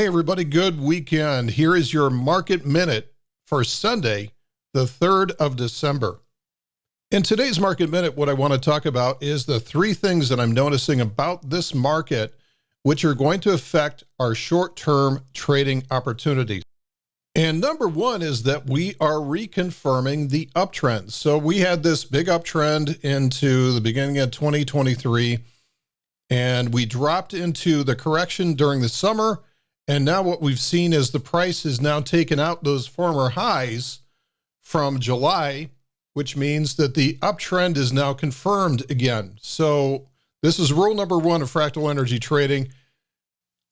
Hey, everybody, good weekend. Here is your market minute for Sunday, the 3rd of December. In today's market minute, what I want to talk about is the three things that I'm noticing about this market, which are going to affect our short-term trading opportunities. And number one is that we are reconfirming the uptrend. So we had this big uptrend into the beginning of 2023, and we dropped into the correction during the summer. And now what we've seen is the price has now taken out those former highs from July, which means that the uptrend is now confirmed again. So this is rule number one of fractal energy trading.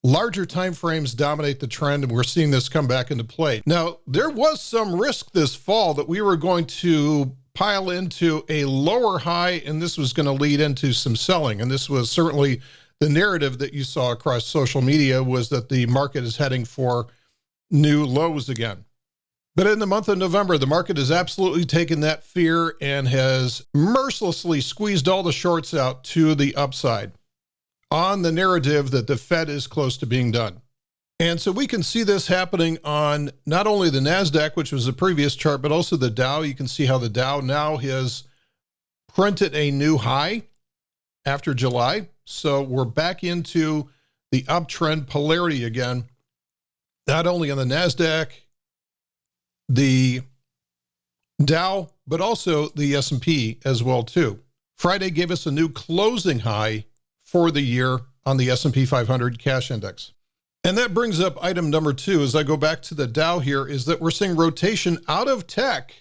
Larger time frames dominate the trend, and we're seeing this come back into play. Now, there was some risk this fall that we were going to pile into a lower high, and this was going to lead into some selling. And this was certainly the narrative that you saw across social media, was that the market is heading for new lows again. But in the month of November, the market has absolutely taken that fear and has mercilessly squeezed all the shorts out to the upside on the narrative that the Fed is close to being done. And so we can see this happening on not only the NASDAQ, which was the previous chart, but also the Dow. You can see how the Dow now has printed a new high after July. So we're back into the uptrend polarity again, not only on the NASDAQ, the Dow, but also the S&P as well too. Friday gave us a new closing high for the year on the S&P 500 cash index. And that brings up item number two, as I go back to the Dow here, is that we're seeing rotation out of tech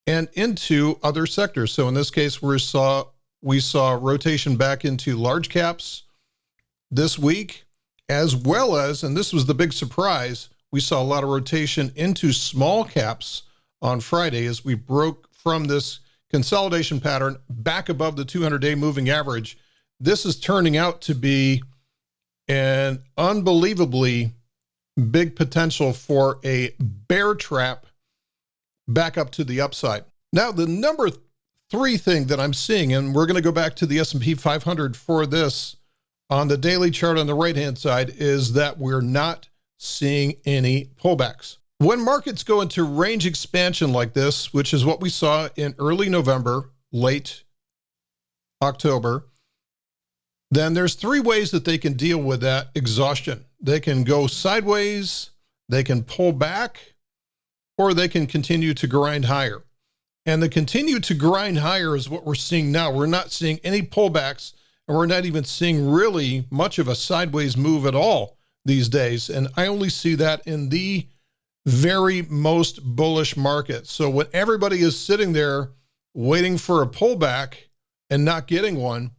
and into other sectors. So in this case, we saw rotation back into large caps this week, as well as, and this was the big surprise, we saw a lot of rotation into small caps on Friday as we broke from this consolidation pattern back above the 200-day moving average. This is turning out to be an unbelievably big potential for a bear trap back up to the upside. Now, the number three thing that I'm seeing, and we're going to go back to the S&P 500 for this on the daily chart on the right-hand side, is that we're not seeing any pullbacks. When markets go into range expansion like this, which is what we saw in early November, late October, then there's three ways that they can deal with that exhaustion. They can go sideways, they can pull back, or they can continue to grind higher. And the continue to grind higher is what we're seeing now. We're not seeing any pullbacks, and we're not even seeing really much of a sideways move at all these days. And I only see that in the very most bullish market. So when everybody is sitting there waiting for a pullback and not getting one,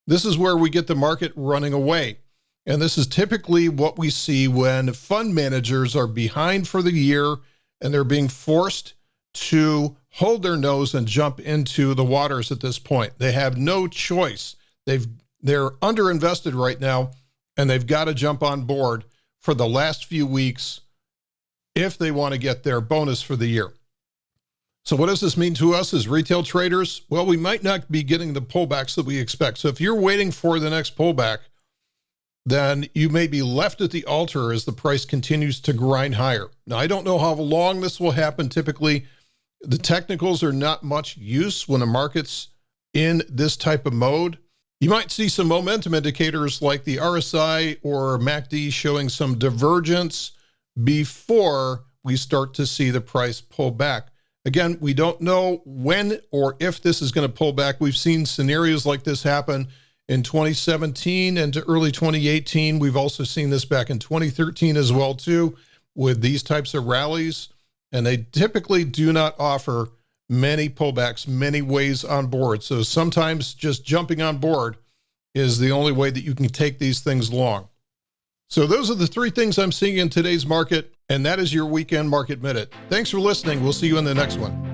this is where we get the market running away. And this is typically what we see when fund managers are behind for the year and they're being forced to hold their nose and jump into the waters at this point. They have no choice. They're underinvested right now, and they've got to jump on board for the last few weeks if they want to get their bonus for the year. So what does this mean to us as retail traders? Well, we might not be getting the pullbacks that we expect. So if you're waiting for the next pullback, then you may be left at the altar as the price continues to grind higher. Now, I don't know how long this will happen. Typically, the technicals are not much use when the market's in this type of mode. You might see some momentum indicators like the RSI or MACD showing some divergence before we start to see the price pull back. Again, we don't know when or if this is going to pull back. We've seen scenarios like this happen in 2017 and to early 2018. We've also seen this back in 2013 as well too, with these types of rallies. And they typically do not offer many pullbacks, many ways on board. So sometimes just jumping on board is the only way that you can take these things long. So those are the three things I'm seeing in today's market, and that is your weekend market minute. Thanks for listening. We'll see you in the next one.